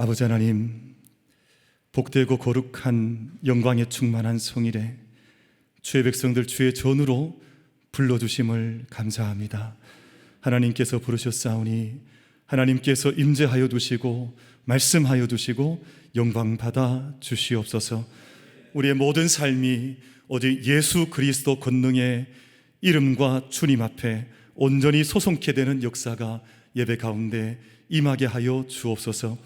아버지 하나님, 복되고 거룩한 영광에 충만한 성일에 주의 백성들 주의 전으로 불러주심을 감사합니다. 하나님께서 부르셨사오니 하나님께서 임재하여 두시고 말씀하여 두시고 영광 받아 주시옵소서. 우리의 모든 삶이 오직 예수 그리스도 권능의 이름과 주님 앞에 온전히 소송케 되는 역사가 예배 가운데 임하게 하여 주옵소서.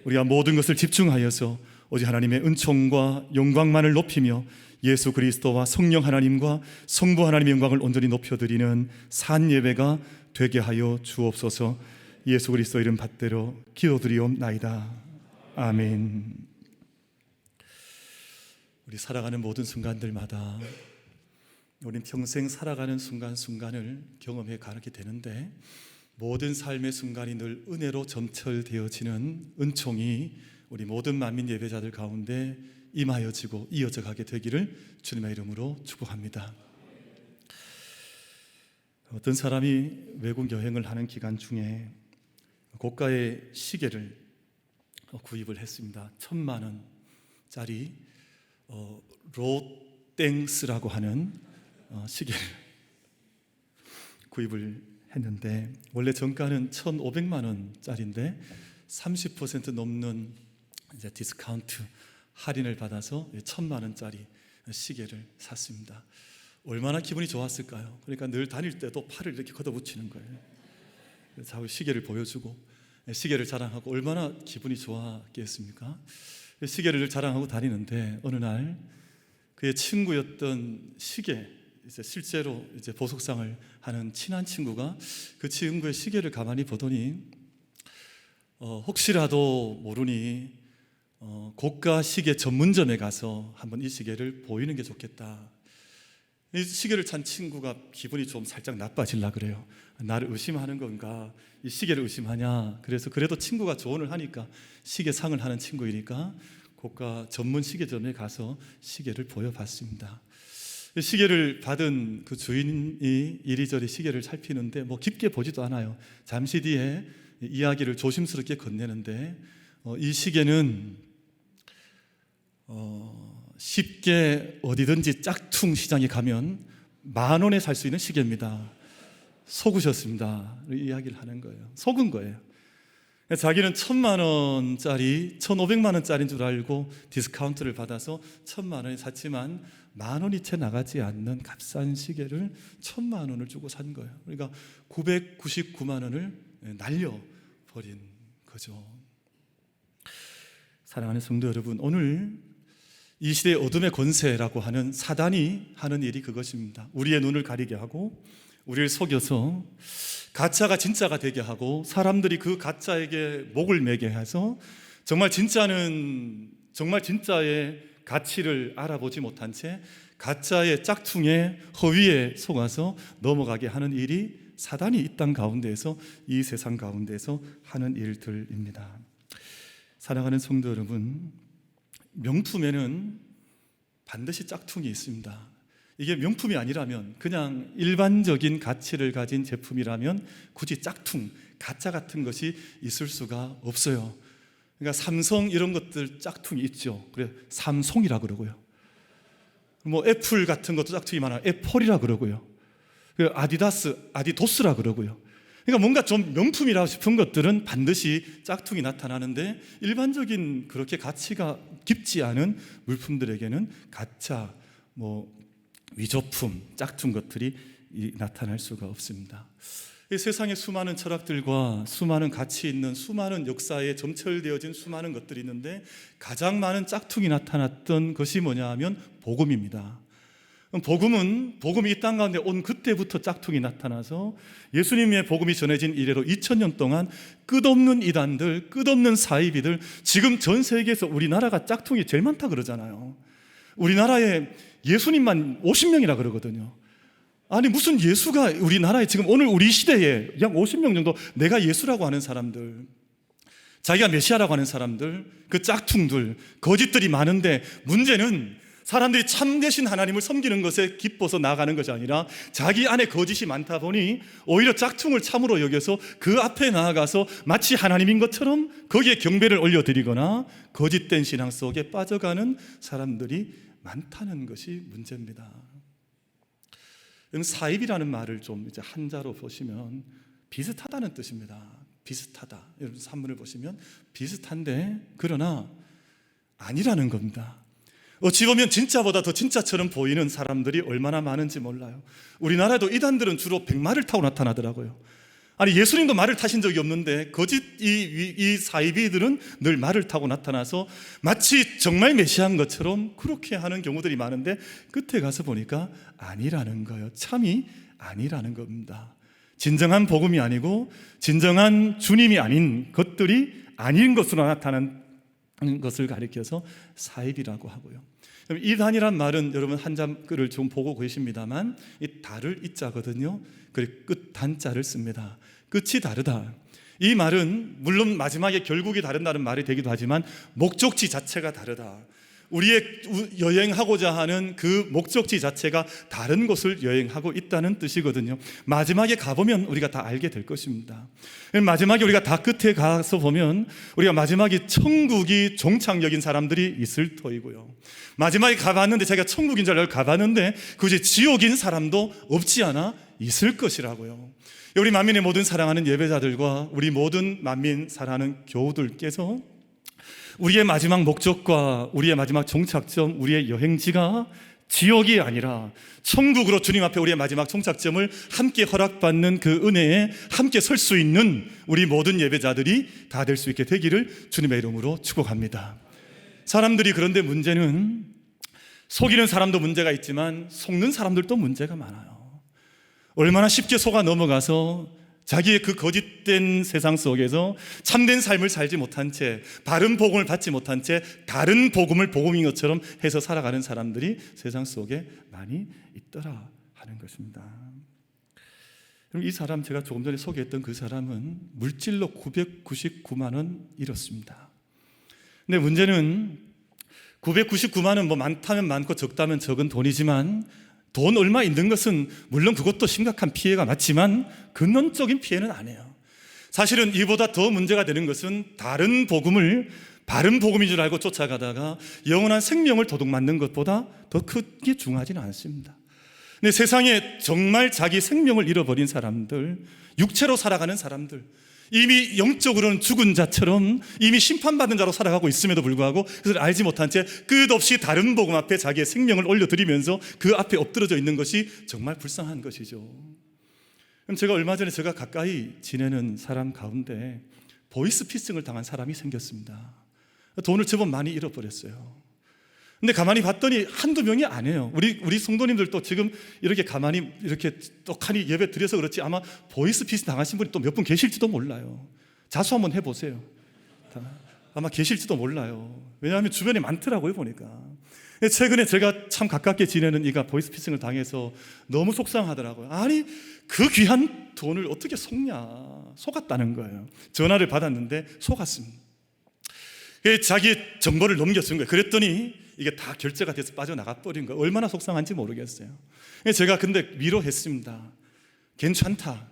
우리가 모든 것을 집중하여서 오직 하나님의 은총과 영광만을 높이며 예수 그리스도와 성령 하나님과 성부 하나님의 영광을 온전히 높여드리는 산 예배가 되게 하여 주옵소서. 예수 그리스도 이름 받들어 기도드리옵나이다. 아멘. 우리 살아가는 모든 순간들마다 우린 평생 살아가는 순간순간을 경험해 가게 되는데, 모든 삶의 순간이 늘 은혜로 점철되어지는 은총이 우리 모든 만민 예배자들 가운데 임하여지고 이어져 가게 되기를 주님의 이름으로 축복합니다. 어떤 사람이 외국 여행을 하는 기간 중에 고가의 시계를 구입을 했습니다. 1,000만 원짜리 로땡스라고 하는 시계를 구입을 했는데, 원래 정가는 1,500만 원짜리인데 30% 넘는 이제 디스카운트 할인을 받아서 1,000만 원짜리 시계를 샀습니다. 얼마나 기분이 좋았을까요? 그러니까 늘 다닐 때도 팔을 이렇게 걷어붙이는 거예요. 자꾸 시계를 보여주고 시계를 자랑하고 얼마나 기분이 좋았겠습니까? 시계를 자랑하고 다니는데 어느 날 그의 친구였던 시계, 이제 실제로 이제 보석상을 하는 친한 친구가 그 친구의 시계를 가만히 보더니 혹시라도 모르니 고가 시계 전문점에 가서 한번 이 시계를 보이는 게 좋겠다. 이 시계를 찬 친구가 기분이 좀 살짝 나빠지려 그래요. 나를 의심하는 건가? 이 시계를 의심하냐? 그래서 그래도 친구가 조언을 하니까, 시계상을 하는 친구이니까 고가 전문 시계점에 가서 시계를 보여봤습니다. 시계를 받은 그 주인이 이리저리 시계를 살피는데 뭐 깊게 보지도 않아요. 잠시 뒤에 이야기를 조심스럽게 건네는데 이 시계는 쉽게 어디든지 짝퉁 시장에 가면 10,000원에 살 수 있는 시계입니다. 속으셨습니다. 이야기를 하는 거예요. 속은 거예요. 자기는 1,000만 원짜리 1,500만 원짜리인 줄 알고 디스카운트를 받아서 1,000만 원에 샀지만 10,000원이 채 나가지 않는 값싼 시계를 1,000만 원을 주고 산 거예요. 그러니까 999만 원을 날려버린 거죠. 사랑하는 성도 여러분, 오늘 이 시대의 어둠의 권세라고 하는 사단이 하는 일이 그것입니다. 우리의 눈을 가리게 하고 우리를 속여서 가짜가 진짜가 되게 하고, 사람들이 그 가짜에게 목을 매게 해서 정말 진짜의 가치를 알아보지 못한 채 가짜의 짝퉁의 허위에 속아서 넘어가게 하는 일이 사단이 이 땅 가운데에서, 이 세상 가운데에서 하는 일들입니다. 사랑하는 성도 여러분, 명품에는 반드시 짝퉁이 있습니다. 이게 명품이 아니라면, 그냥 일반적인 가치를 가진 제품이라면 굳이 짝퉁, 가짜 같은 것이 있을 수가 없어요. 그러니까 삼성 이런 것들 짝퉁이 있죠. 그래 삼송이라 그러고요. 뭐 애플 같은 것도 짝퉁이 많아요. 애플이라 그러고요. 아디도스라 그러고요. 그러니까 뭔가 좀 명품이라고 싶은 것들은 반드시 짝퉁이 나타나는데, 일반적인 그렇게 가치가 깊지 않은 물품들에게는 가짜, 위조품, 짝퉁 것들이 나타날 수가 없습니다. 이 세상에 수많은 철학들과 수많은 가치 있는 수많은 역사에 점철되어진 수많은 것들이 있는데, 가장 많은 짝퉁이 나타났던 것이 뭐냐 하면 복음입니다. 복음이 이 땅 가운데 온 그때부터 짝퉁이 나타나서 예수님의 복음이 전해진 이래로 2000년 동안 끝없는 이단들, 끝없는 사이비들, 지금 전 세계에서 우리나라가 짝퉁이 제일 많다 그러잖아요. 우리나라에 예수님만 50명이라 그러거든요. 아니 무슨 예수가 우리나라에 지금 오늘 우리 시대에 약 50명 정도 내가 예수라고 하는 사람들, 자기가 메시아라고 하는 사람들, 그 짝퉁들, 거짓들이 많은데, 문제는 사람들이 참되신 하나님을 섬기는 것에 기뻐서 나아가는 것이 아니라 자기 안에 거짓이 많다 보니 오히려 짝퉁을 참으로 여겨서 그 앞에 나아가서 마치 하나님인 것처럼 거기에 경배를 올려드리거나 거짓된 신앙 속에 빠져가는 사람들이 많다는 것이 문제입니다. 사입이라는 말을 좀 이제 한자로 보시면 비슷하다는 뜻입니다. 비슷하다. 여러분 산문을 보시면 비슷한데 그러나 아니라는 겁니다. 어찌 보면 진짜보다 더 진짜처럼 보이는 사람들이 얼마나 많은지 몰라요. 우리나라에도 이단들은 주로 백마를 타고 나타나더라고요. 아니 예수님도 말을 타신 적이 없는데 거짓 이 사이비들은 늘 말을 타고 나타나서 마치 정말 메시아인 것처럼 그렇게 하는 경우들이 많은데 끝에 가서 보니까 아니라는 거예요. 참이 아니라는 겁니다. 진정한 복음이 아니고 진정한 주님이 아닌 것들이 아닌 것으로 나타나는 것을 가리켜서 사입이라고 하고요. 이단이란 말은 여러분 한자글을 좀 보고 계십니다만 이 다를 이자거든요. 그리고 끝 단자를 씁니다. 끝이 다르다. 이 말은 물론 마지막에 결국이 다른다는 말이 되기도 하지만 목적지 자체가 다르다. 우리의 여행하고자 하는 그 목적지 자체가 다른 곳을 여행하고 있다는 뜻이거든요. 마지막에 가보면 우리가 다 알게 될 것입니다. 마지막에 우리가 다 끝에 가서 보면 우리가 마지막에 천국이 종착역인 사람들이 있을 터이고요. 마지막에 가봤는데 자기가 천국인 줄 알고 가봤는데 그것이 지옥인 사람도 없지 않아 있을 것이라고요. 우리 만민의 모든 사랑하는 예배자들과 우리 모든 만민 사랑하는 교우들께서 우리의 마지막 목적과 우리의 마지막 종착점, 우리의 여행지가 지옥이 아니라 천국으로 주님 앞에 우리의 마지막 종착점을 함께 허락받는 그 은혜에 함께 설 수 있는 우리 모든 예배자들이 다 될 수 있게 되기를 주님의 이름으로 축복합니다. 사람들이 그런데 문제는 속이는 사람도 문제가 있지만 속는 사람들도 문제가 많아요. 얼마나 쉽게 속아 넘어가서 자기의 그 거짓된 세상 속에서 참된 삶을 살지 못한 채 바른 복음을 받지 못한 채 다른 복음을 복음인 것처럼 해서 살아가는 사람들이 세상 속에 많이 있더라 하는 것입니다. 그럼 이 사람 제가 조금 전에 소개했던 그 사람은 물질로 999만 원 잃었습니다. 근데 문제는 999만 원 뭐 많다면 많고 적다면 적은 돈이지만 돈 얼마 있는 것은 물론 그것도 심각한 피해가 맞지만 근원적인 피해는 아니에요. 사실은 이보다 더 문제가 되는 것은 다른 복음을 바른 복음인 줄 알고 쫓아가다가 영원한 생명을 도둑맞는 것보다 더 크게 중요하지는 않습니다. 근데 세상에 정말 자기 생명을 잃어버린 사람들, 육체로 살아가는 사람들, 이미 영적으로는 죽은 자처럼 이미 심판받은 자로 살아가고 있음에도 불구하고 그것을 알지 못한 채 끝없이 다른 복음 앞에 자기의 생명을 올려드리면서 그 앞에 엎드러져 있는 것이 정말 불쌍한 것이죠. 그럼 제가 얼마 전에 제가 가까이 지내는 사람 가운데 보이스피싱을 당한 사람이 생겼습니다. 돈을 제법 많이 잃어버렸어요. 근데 가만히 봤더니 한두 명이 아니에요. 우리 성도님들도 지금 이렇게 가만히 이렇게 떡하니 예배 드려서 그렇지 아마 보이스피싱 당하신 분이 또 몇 분 계실지도 몰라요. 자수 한번 해보세요. 아마 계실지도 몰라요. 왜냐하면 주변에 많더라고요 보니까. 최근에 제가 참 가깝게 지내는 이가 보이스피싱을 당해서 너무 속상하더라고요. 아니 그 귀한 돈을 어떻게 속냐. 속았다는 거예요. 전화를 받았는데 속았습니다. 자기의 정보를 넘겨준 거예요. 그랬더니 이게 다 결제가 돼서 빠져나가 버린 거예요. 얼마나 속상한지 모르겠어요. 제가 근데 위로했습니다. 괜찮다.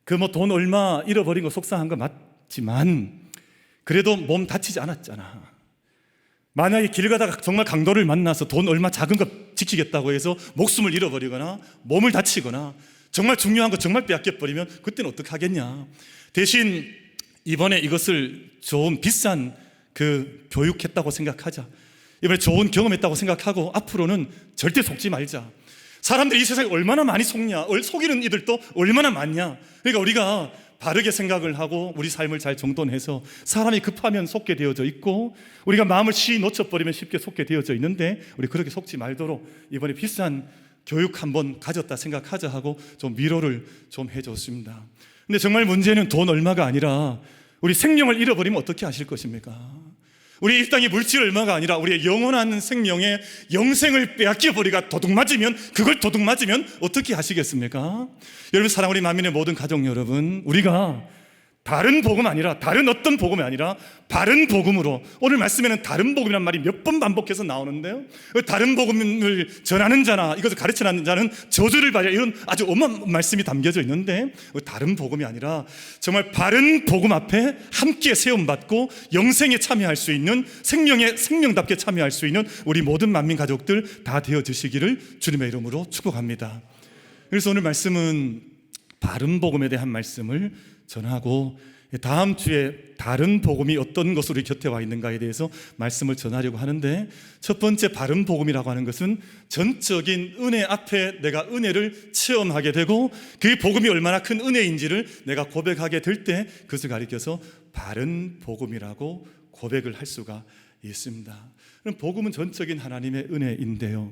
그 뭐 돈 얼마 잃어버린 거 속상한 거 맞지만 그래도 몸 다치지 않았잖아. 만약에 길 가다가 정말 강도를 만나서 돈 얼마 작은 거 지키겠다고 해서 목숨을 잃어버리거나 몸을 다치거나 정말 중요한 거 정말 빼앗겨버리면 그때는 어떡하겠냐. 대신 이번에 이것을 좋은 비싼 그 교육했다고 생각하자. 이번에 좋은 경험했다고 생각하고 앞으로는 절대 속지 말자. 사람들이 이 세상에 얼마나 많이 속냐. 속이는 이들도 얼마나 많냐. 그러니까 우리가 바르게 생각을 하고 우리 삶을 잘 정돈해서 사람이 급하면 속게 되어져 있고 우리가 마음을 쉬 놓쳐버리면 쉽게 속게 되어져 있는데 우리 그렇게 속지 말도록 이번에 비싼 교육 한번 가졌다 생각하자 하고 좀 위로를 좀 해줬습니다. 근데 정말 문제는 돈 얼마가 아니라 우리 생명을 잃어버리면 어떻게 하실 것입니까? 우리 이 땅의 물질 얼마가 아니라 우리의 영원한 생명의 영생을 빼앗겨버리가 도둑맞으면 그걸 도둑맞으면 어떻게 하시겠습니까? 여러분 사랑 우리 만민의 모든 가족 여러분, 우리가 다른 복음 아니라, 다른 어떤 복음이 아니라 바른 복음으로, 오늘 말씀에는 다른 복음이란 말이 몇 번 반복해서 나오는데요, 다른 복음을 전하는 자나 이것을 가르치는 자는 저주를 받으라, 이런 아주 엄한 말씀이 담겨져 있는데, 다른 복음이 아니라 정말 바른 복음 앞에 함께 세움받고 영생에 참여할 수 있는, 생명답게 참여할 수 있는 우리 모든 만민 가족들 다 되어주시기를 주님의 이름으로 축복합니다. 그래서 오늘 말씀은 바른 복음에 대한 말씀을 전하고, 다음 주에 다른 복음이 어떤 것으로 우리 곁에 와 있는가에 대해서 말씀을 전하려고 하는데, 첫 번째 바른 복음이라고 하는 것은 전적인 은혜 앞에 내가 은혜를 체험하게 되고, 그 복음이 얼마나 큰 은혜인지를 내가 고백하게 될 때 그것을 가리켜서 바른 복음이라고 고백을 할 수가 있습니다. 그럼 복음은 전적인 하나님의 은혜인데요,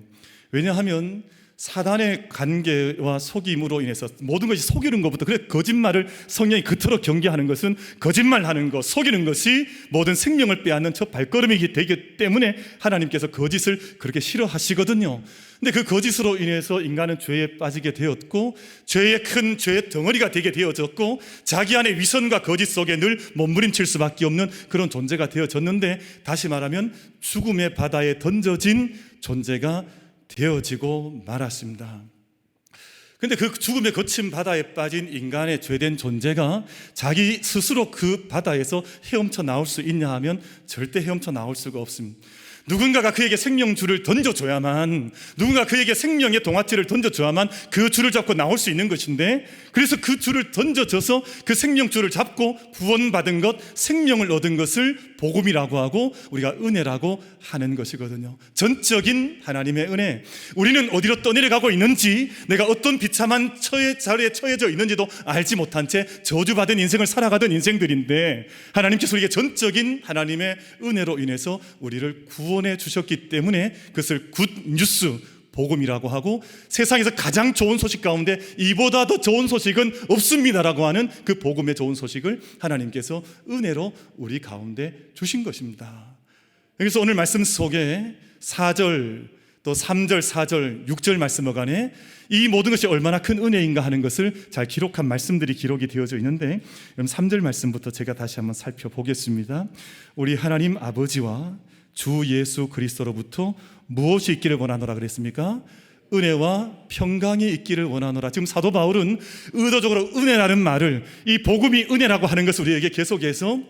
왜냐하면 사단의 관계와 속임으로 인해서 모든 것이 속이는 것부터, 그래 거짓말을 성령이 그토록 경계하는 것은 거짓말하는 것, 속이는 것이 모든 생명을 빼앗는 첫 발걸음이 되기 때문에 하나님께서 거짓을 그렇게 싫어하시거든요. 근데 그 거짓으로 인해서 인간은 죄에 빠지게 되었고, 죄의 큰 죄의 덩어리가 되게 되어졌고, 자기 안에 위선과 거짓 속에 늘 몸부림칠 수밖에 없는 그런 존재가 되어졌는데, 다시 말하면 죽음의 바다에 던져진 존재가 되어지고 말았습니다. 근데 그 죽음의 거친 바다에 빠진 인간의 죄된 존재가 자기 스스로 그 바다에서 헤엄쳐 나올 수 있냐 하면 절대 헤엄쳐 나올 수가 없습니다. 누군가가 그에게 생명줄을 던져줘야만, 누군가 그에게 생명의 동아줄을 던져줘야만 그 줄을 잡고 나올 수 있는 것인데, 그래서 그 줄을 던져줘서 그 생명줄을 잡고 구원받은 것, 생명을 얻은 것을 복음이라고 하고 우리가 은혜라고 하는 것이거든요. 전적인 하나님의 은혜. 우리는 어디로 떠내려가고 있는지, 내가 어떤 비참한 자리에 처해져 있는지도 알지 못한 채 저주받은 인생을 살아가던 인생들인데, 하나님께서 우리에게 전적인 하나님의 은혜로 인해서 우리를 구원해 주셨기 때문에 그것을 굿 뉴스, 복음이라고 하고, 세상에서 가장 좋은 소식 가운데 이보다 더 좋은 소식은 없습니다라고 하는 그 복음의 좋은 소식을 하나님께서 은혜로 우리 가운데 주신 것입니다. 그래서 오늘 말씀 속에 4절 또 3절, 4절, 6절 말씀 어간에 이 모든 것이 얼마나 큰 은혜인가 하는 것을 잘 기록한 말씀들이 기록이 되어져 있는데, 그럼 3절 말씀부터 제가 다시 한번 살펴보겠습니다. 우리 하나님 아버지와 주 예수 그리스도로부터 무엇이 있기를 원하노라 그랬습니까? 은혜와 평강이 있기를 원하노라. 지금 사도 바울은 의도적으로 은혜라는 말을, 이 복음이 은혜라고 하는 것을 우리에게 계속해서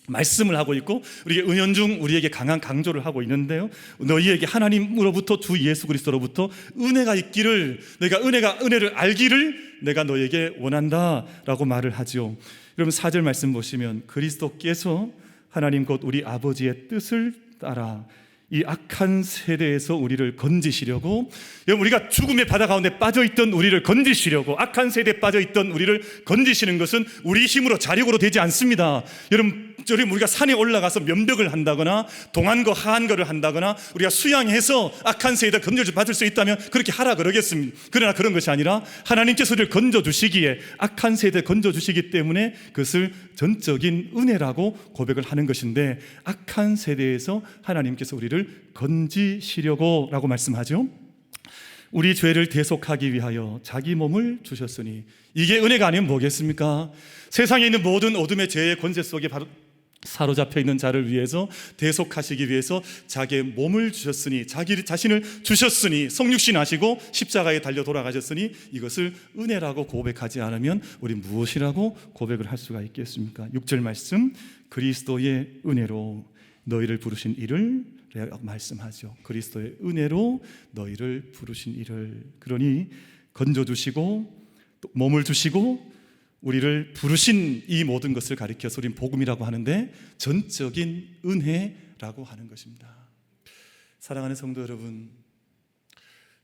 말씀을 하고 있고, 우리에게 은연중 우리에게 강한 강조를 하고 있는데요, 너희에게 하나님으로부터 주 예수 그리스도로부터 은혜가 있기를, 내가 은혜를 알기를 내가 너희에게 원한다라고 말을 하죠. 여러분 4절 말씀 보시면, 그리스도께서 하나님 곧 우리 아버지의 뜻을 따라 이 악한 세대에서 우리를 건지시려고, 여러분 우리가 죽음의 바다 가운데 빠져있던 우리를 건지시려고, 악한 세대에 빠져있던 우리를 건지시는 것은 우리 힘으로 자력으로 되지 않습니다. 여러분 우리가 산에 올라가서 면벽을 한다거나 동한 거 하한 거를 한다거나 우리가 수양해서 악한 세대에 건져를 받을 수 있다면 그렇게 하라 그러겠습니다. 그러나 그런 것이 아니라 하나님께서 우리를 건져주시기에, 악한 세대에 건져주시기 때문에 그것을 전적인 은혜라고 고백을 하는 것인데, 악한 세대에서 하나님께서 우리를 건지시려고 라고 말씀하죠. 우리 죄를 대속하기 위하여 자기 몸을 주셨으니, 이게 은혜가 아니면 뭐겠습니까? 세상에 있는 모든 어둠의 죄의 권세 속에 바로 사로잡혀 있는 자를 위해서, 대속하시기 위해서 자기의 몸을 주셨으니, 자기 자신을 주셨으니, 성육신 하시고 십자가에 달려 돌아가셨으니, 이것을 은혜라고 고백하지 않으면 우리 무엇이라고 고백을 할 수가 있겠습니까? 6절 말씀, 그리스도의 은혜로 너희를 부르신 이를 말씀하죠. 그리스도의 은혜로 너희를 부르신 이를. 그러니 건져주시고 몸을 주시고 우리를 부르신 이 모든 것을 가리켜서 우리는 복음이라고 하는데, 전적인 은혜라고 하는 것입니다. 사랑하는 성도 여러분,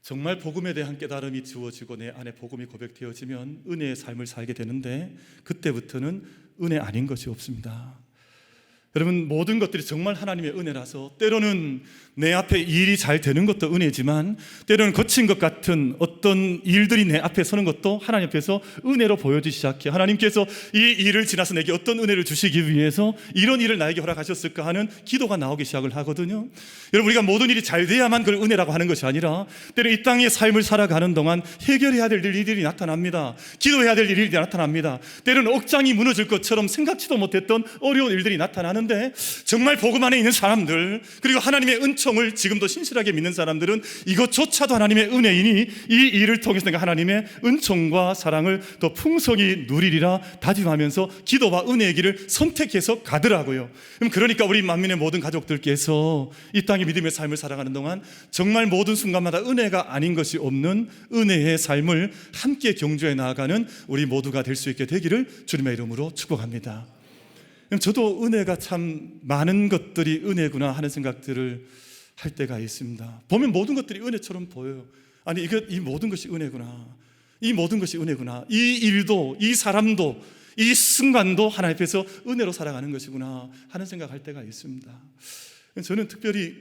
정말 복음에 대한 깨달음이 주어지고 내 안에 복음이 고백되어지면 은혜의 삶을 살게 되는데, 그때부터는 은혜 아닌 것이 없습니다. 여러분, 모든 것들이 정말 하나님의 은혜라서 때로는 내 앞에 일이 잘 되는 것도 은혜지만 때로는 거친 것 같은 어떤 일들이 내 앞에 서는 것도 하나님 앞에서 은혜로 보여지기 시작해요. 하나님께서 이 일을 지나서 내게 어떤 은혜를 주시기 위해서 이런 일을 나에게 허락하셨을까 하는 기도가 나오기 시작을 하거든요. 여러분, 우리가 모든 일이 잘 돼야만 그걸 은혜라고 하는 것이 아니라 때로 이 땅의 삶을 살아가는 동안 해결해야 될 일들이 나타납니다. 기도해야 될 일들이 나타납니다. 때로는 억장이 무너질 것처럼 생각지도 못했던 어려운 일들이 나타나는데 정말 복음 안에 있는 사람들, 그리고 하나님의 은총을 지금도 신실하게 믿는 사람들은 이것조차도 하나님의 은혜이니 이 일을 통해서 내가 하나님의 은총과 사랑을 더 풍성히 누리리라 다짐하면서 기도와 은혜의 길을 선택해서 가더라고요. 그러니까 우리 만민의 모든 가족들께서 이 땅의 믿음의 삶을 살아가는 동안 정말 모든 순간마다 은혜가 아닌 것이 없는 은혜의 삶을 함께 경주해 나아가는 우리 모두가 될 수 있게 되기를 주님의 이름으로 축복합니다. 저도 은혜가 참 많은 것들이 은혜구나 하는 생각들을 할 때가 있습니다. 보면 모든 것들이 은혜처럼 보여요. 아니, 이 모든 것이 은혜구나. 이 모든 것이 은혜구나. 이 일도, 이 사람도, 이 순간도 하나님 앞에서 은혜로 살아가는 것이구나 하는 생각할 때가 있습니다. 저는 특별히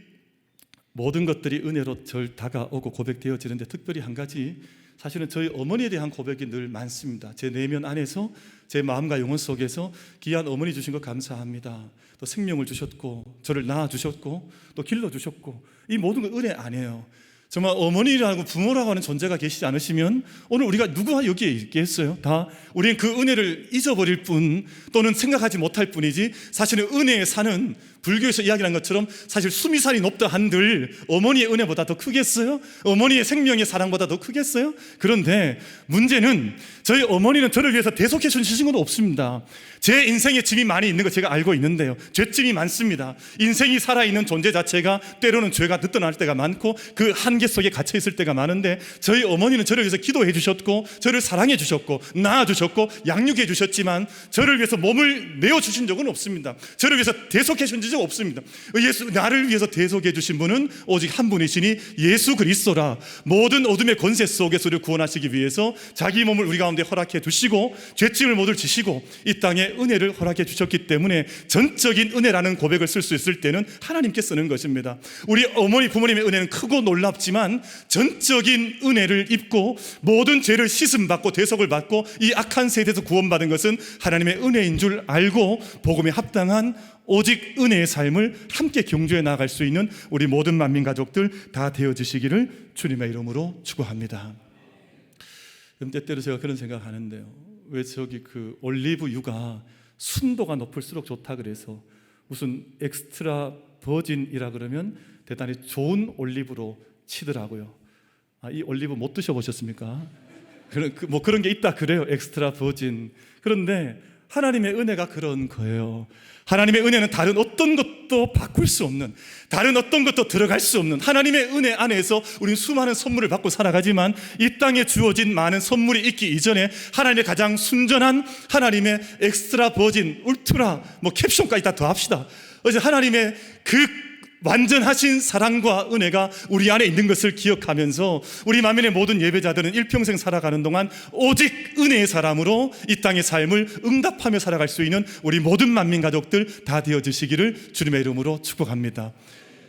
모든 것들이 은혜로 절 다가오고 고백되어지는데 특별히 한 가지, 사실은 저희 어머니에 대한 고백이 늘 많습니다. 제 내면 안에서, 제 마음과 영혼 속에서 귀한 어머니 주신 것 감사합니다. 또 생명을 주셨고 저를 낳아주셨고 또 길러주셨고 이 모든 건 은혜 아니에요. 정말 어머니라고 부모라고 하는 존재가 계시지 않으시면 오늘 우리가 누구와 여기에 있겠어요? 다 우리는 그 은혜를 잊어버릴 뿐 또는 생각하지 못할 뿐이지, 사실은 은혜의 산은 불교에서 이야기한 것처럼 사실 수미산이 높다 한들 어머니의 은혜보다 더 크겠어요? 어머니의 생명의 사랑보다 더 크겠어요? 그런데 문제는 저희 어머니는 저를 위해서 대속해 주신 건 없습니다. 제 인생에 짐이 많이 있는 거 제가 알고 있는데요, 죄짐이 많습니다. 인생이 살아있는 존재 자체가 때로는 죄가 늦어날 때가 많고 그 한계 속에 갇혀 있을 때가 많은데 저희 어머니는 저를 위해서 기도해 주셨고 저를 사랑해 주셨고 낳아주셨고 양육해 주셨지만 저를 위해서 몸을 내어주신 적은 없습니다. 저를 위해서 대속해 주신 적 없습니다. 나를 위해서 대속해 주신 분은 오직 한 분이시니 예수 그리스도라. 모든 어둠의 권세 속에서 우리를 구원하시기 위해서 자기 몸을 우리 가운데 허락해 주시고 죄짐을 모두 지시고 이 땅에 은혜를 허락해 주셨기 때문에 전적인 은혜라는 고백을 쓸 수 있을 때는 하나님께 쓰는 것입니다. 우리 어머니 부모님의 은혜는 크고 놀랍지만 전적인 은혜를 입고 모든 죄를 씻음받고 대속을 받고 이 악한 세대에서 구원받은 것은 하나님의 은혜인 줄 알고 복음에 합당한 오직 은혜의 삶을 함께 경주해 나갈 수 있는 우리 모든 만민 가족들 다 되어주시기를 주님의 이름으로 축복합니다. 때때로 제가 그런 생각하는데요, 왜 저기 그 올리브유가 순도가 높을수록 좋다 그래서 무슨 엑스트라 버진이라 그러면 대단히 좋은 올리브로 치더라고요. 이 올리브 못 드셔보셨습니까? 뭐 그런 게 있다 그래요, 엑스트라 버진. 그런데 하나님의 은혜가 그런 거예요. 하나님의 은혜는 다른 어떤 것도 바꿀 수 없는, 다른 어떤 것도 들어갈 수 없는 하나님의 은혜 안에서 우리는 수많은 선물을 받고 살아가지만 이 땅에 주어진 많은 선물이 있기 이전에 하나님의 가장 순전한 하나님의 엑스트라 버진, 울트라, 뭐 캡션까지 다 더합시다. 어제 하나님의 그 완전하신 사랑과 은혜가 우리 안에 있는 것을 기억하면서 우리 만민의 모든 예배자들은 일평생 살아가는 동안 오직 은혜의 사람으로 이 땅의 삶을 응답하며 살아갈 수 있는 우리 모든 만민 가족들 다 되어주시기를 주님의 이름으로 축복합니다.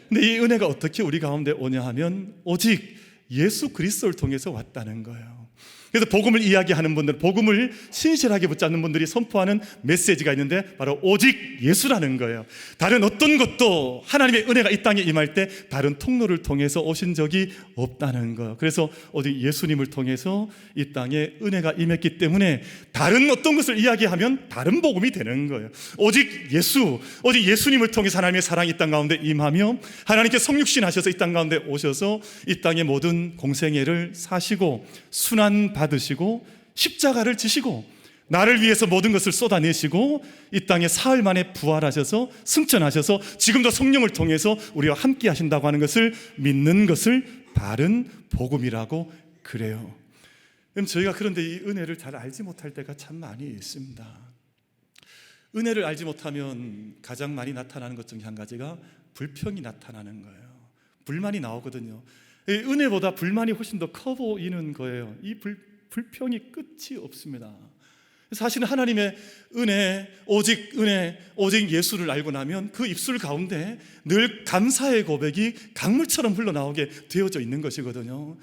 근데 이 은혜가 어떻게 우리 가운데 오냐 하면 오직 예수 그리스도를 통해서 왔다는 거예요. 그래서 복음을 이야기하는 분들, 복음을 신실하게 붙잡는 분들이 선포하는 메시지가 있는데 바로 오직 예수라는 거예요. 다른 어떤 것도 하나님의 은혜가 이 땅에 임할 때 다른 통로를 통해서 오신 적이 없다는 거예요. 그래서 오직 예수님을 통해서 이 땅에 은혜가 임했기 때문에 다른 어떤 것을 이야기하면 다른 복음이 되는 거예요. 오직 예수님을 통해서 하나님의 사랑이 이 땅 가운데 임하며 하나님께 성육신 하셔서 이 땅 가운데 오셔서 이 땅의 모든 공생애를 사시고 순환 받으시고 십자가를 지시고 나를 위해서 모든 것을 쏟아내시고 이 땅에 사흘 만에 부활하셔서 승천하셔서 지금도 성령을 통해서 우리와 함께 하신다고 하는 것을 믿는 것을 바른 복음이라고 그래요. 저희가 그런데 이 은혜를 잘 알지 못할 때가 참 많이 있습니다. 은혜를 알지 못하면 가장 많이 나타나는 것 중에 한 가지가 불평이 나타나는 거예요. 불만이 나오거든요. 은혜보다 불만이 훨씬 더 커 보이는 거예요. 이 불평이 끝이 없습니다. 사실은 하나님의 은혜, 오직 예수를 알고 나면 그 입술 가운데 늘 감사의 고백이 강물처럼 흘러나오게 되어져 있는 것이거든요.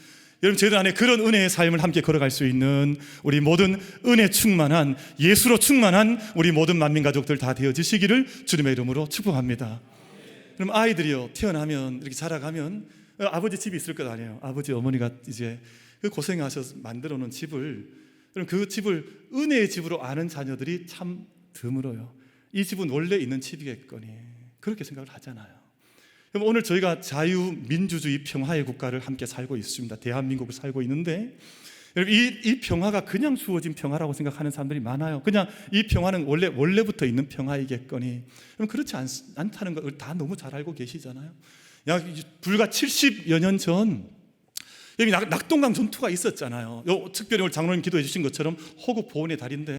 여러분, 저희들 안에 그런 은혜의 삶을 함께 걸어갈 수 있는 우리 모든 은혜 충만한, 예수로 충만한 우리 모든 만민 가족들 다 되어지시기를 주님의 이름으로 축복합니다. 그럼 아이들이요, 태어나면 이렇게 자라가면 아버지 집이 있을 것 아니에요. 아버지 어머니가 이제 그 고생하셔서 만들어 놓은 집을, 그럼 그 집을 은혜의 집으로 아는 자녀들이 참 드물어요. 이 집은 원래 있는 집이겠거니, 그렇게 생각을 하잖아요. 그럼 오늘 저희가 자유민주주의 평화의 국가를 함께 살고 있습니다. 대한민국을 살고 있는데, 여러분, 이 평화가 그냥 주어진 평화라고 생각하는 사람들이 많아요. 그냥 이 평화는 원래부터 있는 평화이겠거니, 그럼 그렇지 않다는 걸 다 너무 잘 알고 계시잖아요. 불과 70여 년 전 여기 낙동강 전투가 있었잖아요. 특별히 오늘 장로님 기도해 주신 것처럼 호국 보훈의 달인데,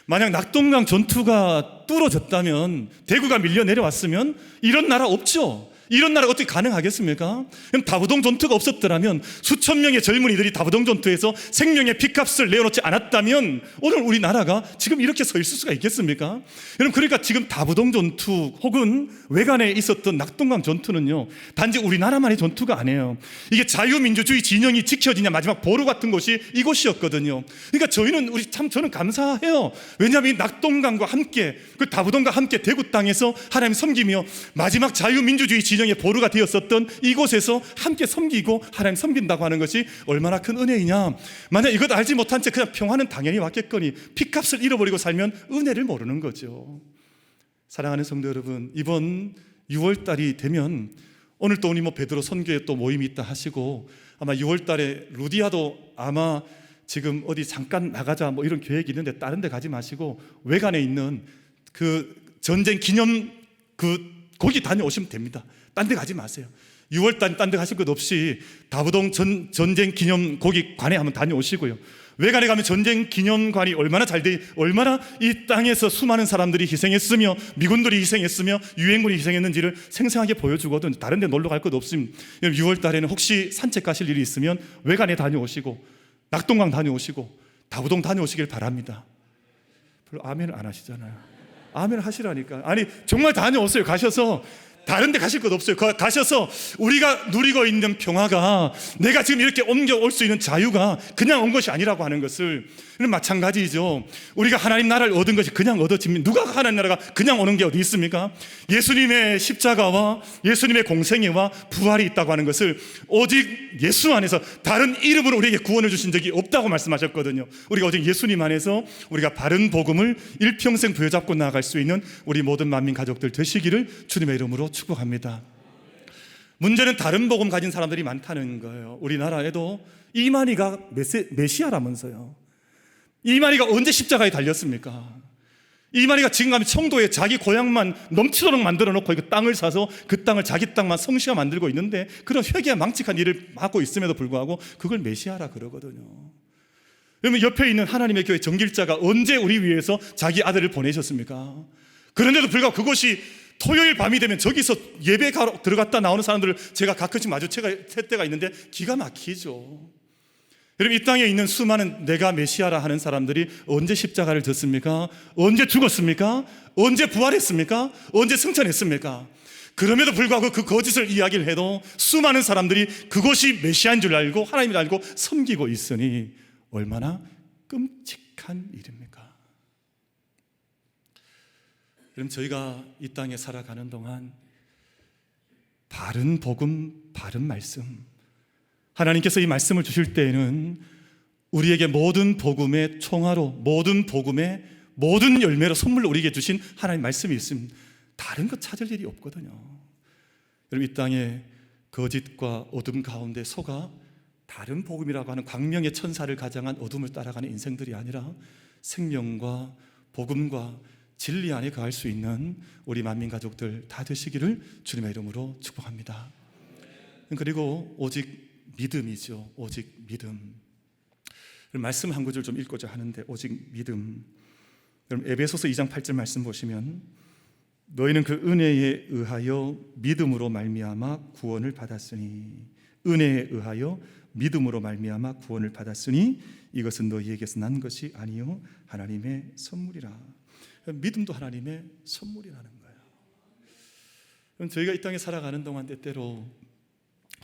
만약 낙동강 전투가 뚫어졌다면, 대구가 밀려 내려왔으면 이런 나라 없죠. 이런 나라가 어떻게 가능하겠습니까? 그럼 다부동 전투가 없었더라면, 수천 명의 젊은이들이 다부동 전투에서 생명의 피값을 내어놓지 않았다면 오늘 우리나라가 지금 이렇게 서 있을 수가 있겠습니까? 여러분, 그러니까 지금 다부동 전투 혹은 외관에 있었던 낙동강 전투는요, 단지 우리나라만의 전투가 아니에요. 이게 자유민주주의 진영이 지켜지냐 마지막 보루 같은 곳이 이곳이었거든요. 그러니까 저는 감사해요. 왜냐하면 이 낙동강과 함께, 그 다부동과 함께 대구 땅에서 하나님 섬기며 마지막 자유민주주의 진영의 보루가 되었었던 이곳에서 함께 섬기고 하나님 섬긴다고 하는 것이 얼마나 큰 은혜이냐. 만약 이것 알지 못한 채 그냥 평화는 당연히 왔겠거니, 피값을 잃어버리고 살면 은혜를 모르는 거죠. 사랑하는 성도 여러분, 이번 6월달이 되면, 오늘 또 우리 베드로 선교회 또 모임이 있다 하시고, 아마 6월달에 루디아도 아마 지금 어디 잠깐 나가자 뭐 이런 계획이 있는데 다른 데 가지 마시고 외관에 있는 그 전쟁 기념 거기 다녀오시면 됩니다. 딴 데 가지 마세요. 6월달 딴 데 가실 것 없이 다부동 전쟁 기념 거기 관에 한번 다녀오시고요. 외관에 가면 전쟁 기념관이 얼마나 얼마나 이 땅에서 수많은 사람들이 희생했으며 미군들이 희생했으며 유엔군이 희생했는지를 생생하게 보여주거든. 다른 데 놀러 갈 것 없습니다. 6월달에는 혹시 산책 가실 일이 있으면 외관에 다녀오시고 낙동강 다녀오시고 다부동 다녀오시길 바랍니다. 별로 아멘을 안 하시잖아요. 아멘을 하시라니까. 아니, 정말 다녀오세요. 가셔서 다른 데 가실 것 없어요. 가셔서 우리가 누리고 있는 평화가, 내가 지금 이렇게 옮겨올 수 있는 자유가 그냥 온 것이 아니라고 하는 것을, 마찬가지죠. 우리가 하나님 나라를 얻은 것이 그냥 얻어집니다. 누가 하나님 나라가 그냥 오는 게 어디 있습니까? 예수님의 십자가와 예수님의 공생애와 부활이 있다고 하는 것을 오직 예수 안에서 다른 이름으로 우리에게 구원을 주신 적이 없다고 말씀하셨거든요. 우리가 오직 예수님 안에서 우리가 바른 복음을 일평생 부여잡고 나아갈 수 있는 우리 모든 만민 가족들 되시기를 주님의 이름으로 축복합니다. 문제는 다른 복음 가진 사람들이 많다는 거예요. 우리나라에도 이만희가 메시아라면서요. 이만희가 언제 십자가에 달렸습니까? 이만희가 지금 가면 청도에 자기 고향만 넘치도록 만들어 놓고 그 땅을 사서 그 땅을 자기 땅만 성시화 만들고 있는데, 그런 회개와 망측한 일을 하고 있음에도 불구하고 그걸 메시아라 그러거든요. 그러면 옆에 있는 하나님의 교회 정길자가 언제 우리 위해서 자기 아들을 보내셨습니까? 그런데도 불구하고 그것이 토요일 밤이 되면 저기서 예배 가러 들어갔다 나오는 사람들을 제가 가끔씩 마주칠 때가 있는데 기가 막히죠. 여러분, 이 땅에 있는 수많은 내가 메시아라 하는 사람들이 언제 십자가를 졌습니까? 언제 죽었습니까? 언제 부활했습니까? 언제 승천했습니까? 그럼에도 불구하고 그 거짓을 이야기를 해도 수많은 사람들이 그것이 메시아인 줄 알고 하나님을 알고 섬기고 있으니 얼마나 끔찍한 일입니까? 그럼 저희가 이 땅에 살아가는 동안 바른 복음, 바른 말씀, 하나님께서 이 말씀을 주실 때에는 우리에게 모든 복음의 총화로, 모든 복음의 모든 열매로 선물로 우리에게 주신 하나님 말씀이 있습니다. 다른 것 찾을 일이 없거든요. 여러분, 이 땅에 거짓과 어둠 가운데 속아 다른 복음이라고 하는 광명의 천사를 가장한 어둠을 따라가는 인생들이 아니라 생명과 복음과 진리 안에 거할 수 있는 우리 만민 가족들 다 되시기를 주님의 이름으로 축복합니다. 그리고 오직 믿음이죠. 오직 믿음. 말씀 한 구절 좀 읽고자 하는데, 오직 믿음. 여러분, 에베소서 2장 8절 말씀 보시면, 너희는 그 은혜에 의하여 믿음으로 말미암아 구원을 받았으니, 은혜에 의하여 믿음으로 말미암아 구원을 받았으니 이것은 너희에게서 난 것이 아니요 하나님의 선물이라. 믿음도 하나님의 선물이라는 거예요. 그럼 저희가 이 땅에 살아가는 동안 때때로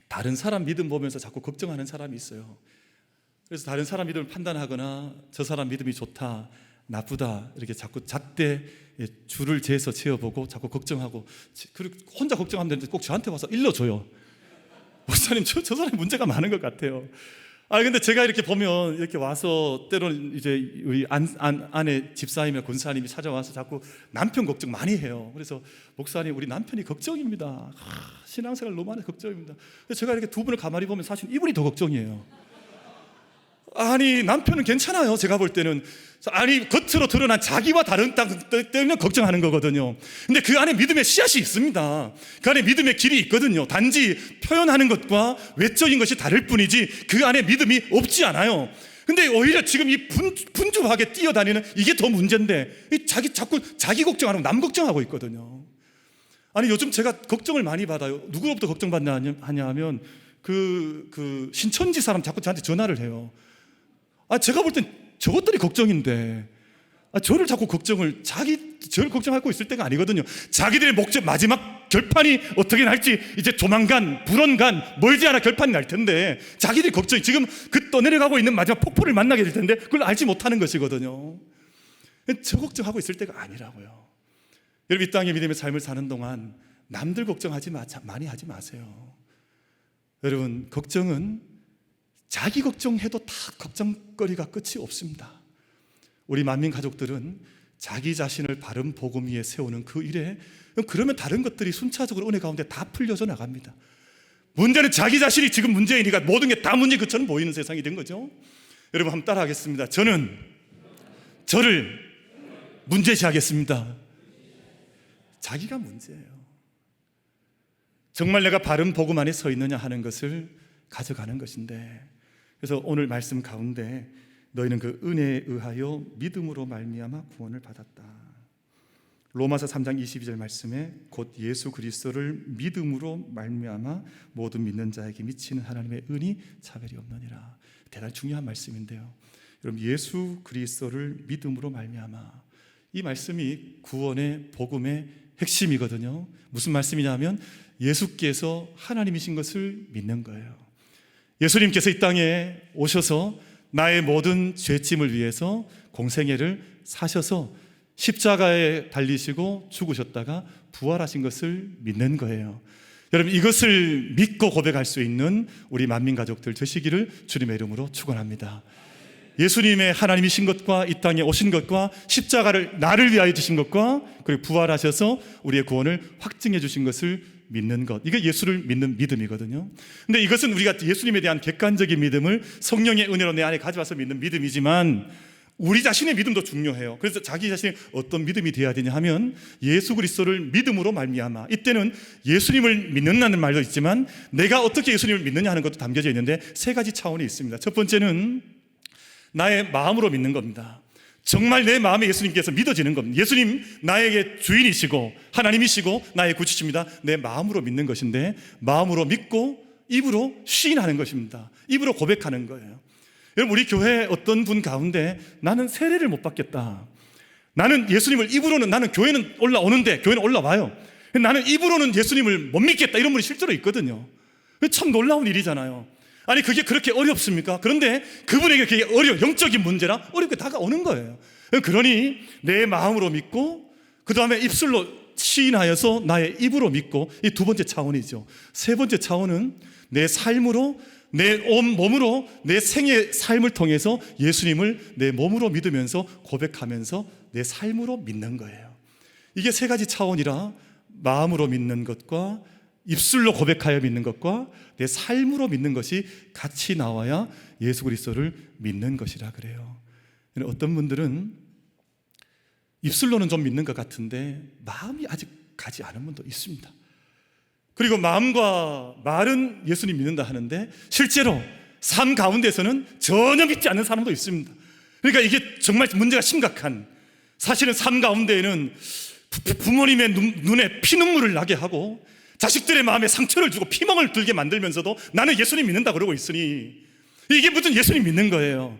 다른 사람 믿음 보면서 자꾸 걱정하는 사람이 있어요. 그래서 다른 사람 믿음을 판단하거나 저 사람 믿음이 좋다, 나쁘다 이렇게 자꾸 잣대 줄을 재서 재어보고 자꾸 걱정하고, 그리고 혼자 걱정하면 되는데 꼭 저한테 와서 일러줘요. 목사님, 저 사람이 문제가 많은 것 같아요. 근데 제가 이렇게 보면 이렇게 와서 때로는 이제 우리 아내 집사님이나 권사님이 찾아와서 자꾸 남편 걱정 많이 해요. 그래서 목사님, 우리 남편이 걱정입니다. 신앙생활 너무 많이 걱정입니다. 그래서 제가 이렇게 두 분을 가만히 보면 사실 이분이 더 걱정이에요. 남편은 괜찮아요. 제가 볼 때는 겉으로 드러난 자기와 다른 땅 때문에 걱정하는 거거든요. 근데 그 안에 믿음의 씨앗이 있습니다. 그 안에 믿음의 길이 있거든요. 단지 표현하는 것과 외적인 것이 다를 뿐이지 그 안에 믿음이 없지 않아요. 근데 오히려 지금 이 분주하게 뛰어다니는 이게 더 문제인데, 자꾸 자기 걱정 안 하고 남 걱정하고 있거든요. 요즘 제가 걱정을 많이 받아요. 누구로부터 걱정받냐 하면 그 신천지 사람 자꾸 저한테 전화를 해요. 제가 볼 땐 저것들이 걱정인데 저를 자꾸 저를 걱정하고 있을 때가 아니거든요. 자기들의 목적, 마지막 결판이 어떻게 날지 이제 조만간 불언간 멀지 않아 결판이 날 텐데 자기들이 걱정이 지금 그 떠내려가고 있는 마지막 폭포를 만나게 될 텐데 그걸 알지 못하는 것이거든요. 저 걱정하고 있을 때가 아니라고요. 여러분, 이 땅의 믿음의 삶을 사는 동안 남들 걱정하지 많이 하지 마세요. 여러분, 걱정은 자기 걱정해도 다 걱정거리가 끝이 없습니다. 우리 만민 가족들은 자기 자신을 바른 복음 위에 세우는 그 일에, 그러면 다른 것들이 순차적으로 은혜 가운데 다 풀려져 나갑니다. 문제는 자기 자신이 지금 문제이니까 모든 게 다 문제 그처럼 보이는 세상이 된 거죠. 여러분, 한번 따라 하겠습니다. 저는 저를 문제시하겠습니다. 자기가 문제예요. 정말 내가 바른 복음 안에 서 있느냐 하는 것을 가져가는 것인데, 그래서 오늘 말씀 가운데 너희는 그 은혜에 의하여 믿음으로 말미암아 구원을 받았다. 로마서 3장 22절 말씀에 곧 예수 그리스도를 믿음으로 말미암아 모든 믿는 자에게 미치는 하나님의 은이 차별이 없느니라. 대단히 중요한 말씀인데요. 여러분, 예수 그리스도를 믿음으로 말미암아, 이 말씀이 구원의 복음의 핵심이거든요. 무슨 말씀이냐면 예수께서 하나님이신 것을 믿는 거예요. 예수님께서 이 땅에 오셔서 나의 모든 죄짐을 위해서 공생애를 사셔서 십자가에 달리시고 죽으셨다가 부활하신 것을 믿는 거예요. 여러분, 이것을 믿고 고백할 수 있는 우리 만민 가족들 되시기를 주님의 이름으로 축원합니다. 예수님의 하나님이신 것과 이 땅에 오신 것과 십자가를 나를 위하여 주신 것과 그리고 부활하셔서 우리의 구원을 확증해 주신 것을 믿는 것, 이게 예수를 믿는 믿음이거든요. 근데 이것은 우리가 예수님에 대한 객관적인 믿음을 성령의 은혜로 내 안에 가져와서 믿는 믿음이지만 우리 자신의 믿음도 중요해요. 그래서 자기 자신이 어떤 믿음이 되어야 되냐 하면 예수 그리스도를 믿음으로 말미암아, 이때는 예수님을 믿는다는 말도 있지만 내가 어떻게 예수님을 믿느냐 하는 것도 담겨져 있는데 세 가지 차원이 있습니다. 첫 번째는 나의 마음으로 믿는 겁니다. 정말 내 마음에 예수님께서 믿어지는 겁니다. 예수님 나에게 주인이시고 하나님이시고 나의 구주십니다. 내 마음으로 믿는 것인데, 마음으로 믿고 입으로 시인하는 것입니다. 입으로 고백하는 거예요. 여러분, 우리 교회 어떤 분 가운데 나는 세례를 못 받겠다, 나는 예수님을 입으로는, 나는 교회는 올라오는데 교회는 올라와요, 나는 입으로는 예수님을 못 믿겠다, 이런 분이 실제로 있거든요. 참 놀라운 일이잖아요. 그게 그렇게 어렵습니까? 그런데 그분에게 그게 영적인 문제라 어렵게 다가오는 거예요. 그러니 내 마음으로 믿고 그 다음에 입술로 시인하여서 나의 입으로 믿고, 이 두 번째 차원이죠. 세 번째 차원은 내 삶으로, 내 온 몸으로, 내 생의 삶을 통해서 예수님을 내 몸으로 믿으면서 고백하면서 내 삶으로 믿는 거예요. 이게 세 가지 차원이라 마음으로 믿는 것과 입술로 고백하여 믿는 것과 내 삶으로 믿는 것이 같이 나와야 예수 그리스도를 믿는 것이라 그래요. 어떤 분들은 입술로는 좀 믿는 것 같은데 마음이 아직 가지 않은 분도 있습니다. 그리고 마음과 말은 예수님 믿는다 하는데 실제로 삶 가운데서는 전혀 믿지 않는 사람도 있습니다. 그러니까 이게 정말 문제가 심각한, 사실은 삶 가운데에는 부모님의 눈에 피눈물을 나게 하고 자식들의 마음에 상처를 주고 피멍을 들게 만들면서도 나는 예수님 믿는다 그러고 있으니 이게 무슨 예수님 믿는 거예요.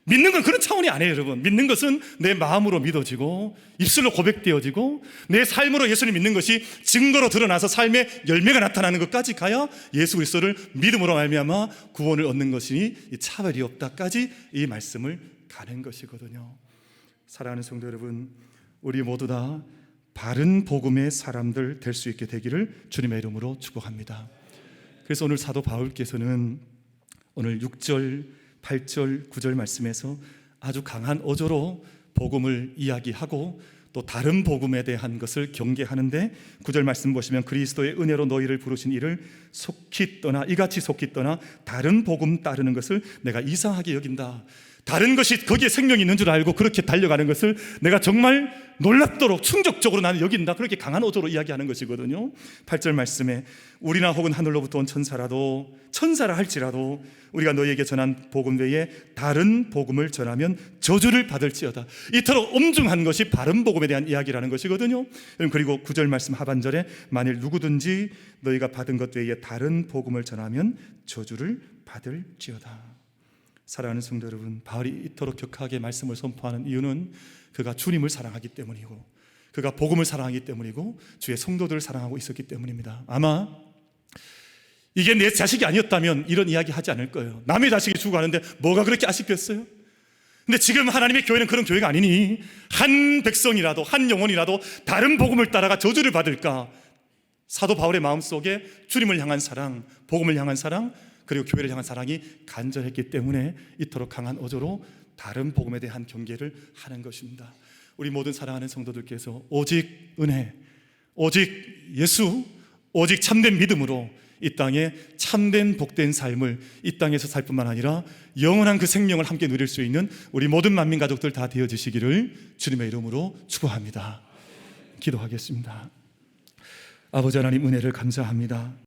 믿는 건 그런 차원이 아니에요, 여러분. 믿는 것은 내 마음으로 믿어지고 입술로 고백되어지고 내 삶으로 예수님 믿는 것이 증거로 드러나서 삶의 열매가 나타나는 것까지 가야 예수 그리스도를 믿음으로 말미암아 구원을 얻는 것이니 차별이 없다까지 이 말씀을 가는 것이거든요. 사랑하는 성도 여러분, 우리 모두 다 바른 복음의 사람들 될 수 있게 되기를 주님의 이름으로 축복합니다. 그래서 오늘 사도 바울께서는 오늘 6절 8절 9절 말씀에서 아주 강한 어조로 복음을 이야기하고 또 다른 복음에 대한 것을 경계하는데 9절 말씀 보시면 그리스도의 은혜로 너희를 부르신 이를 속히 떠나 이같이 속히 떠나 다른 복음 따르는 것을 내가 이상하게 여긴다. 다른 것이 거기에 생명이 있는 줄 알고 그렇게 달려가는 것을 내가 정말 놀랍도록 충격적으로 나는 여긴다. 그렇게 강한 어조로 이야기하는 것이거든요. 8절 말씀에 우리나 혹은 하늘로부터 온 천사라 할지라도 우리가 너희에게 전한 복음 외에 다른 복음을 전하면 저주를 받을지어다. 이토록 엄중한 것이 바른 복음에 대한 이야기라는 것이거든요. 그리고 9절 말씀 하반절에 만일 누구든지 너희가 받은 것 외에 다른 복음을 전하면 저주를 받을지어다. 사랑하는 성도 여러분, 바울이 이토록 격하게 말씀을 선포하는 이유는 그가 주님을 사랑하기 때문이고 그가 복음을 사랑하기 때문이고 주의 성도들을 사랑하고 있었기 때문입니다. 아마 이게 내 자식이 아니었다면 이런 이야기 하지 않을 거예요. 남의 자식이 죽어가는데 뭐가 그렇게 아쉽겠어요? 근데 지금 하나님의 교회는 그런 교회가 아니니 한 백성이라도 한 영혼이라도 다른 복음을 따라가 저주를 받을까? 사도 바울의 마음속에 주님을 향한 사랑, 복음을 향한 사랑, 그리고 교회를 향한 사랑이 간절했기 때문에 이토록 강한 어조로 다른 복음에 대한 경계를 하는 것입니다. 우리 모든 사랑하는 성도들께서 오직 은혜, 오직 예수, 오직 참된 믿음으로 이 땅에 참된 복된 삶을 이 땅에서 살 뿐만 아니라 영원한 그 생명을 함께 누릴 수 있는 우리 모든 만민 가족들 다 되어지시기를 주님의 이름으로 축복합니다. 기도하겠습니다. 아버지 하나님, 은혜를 감사합니다.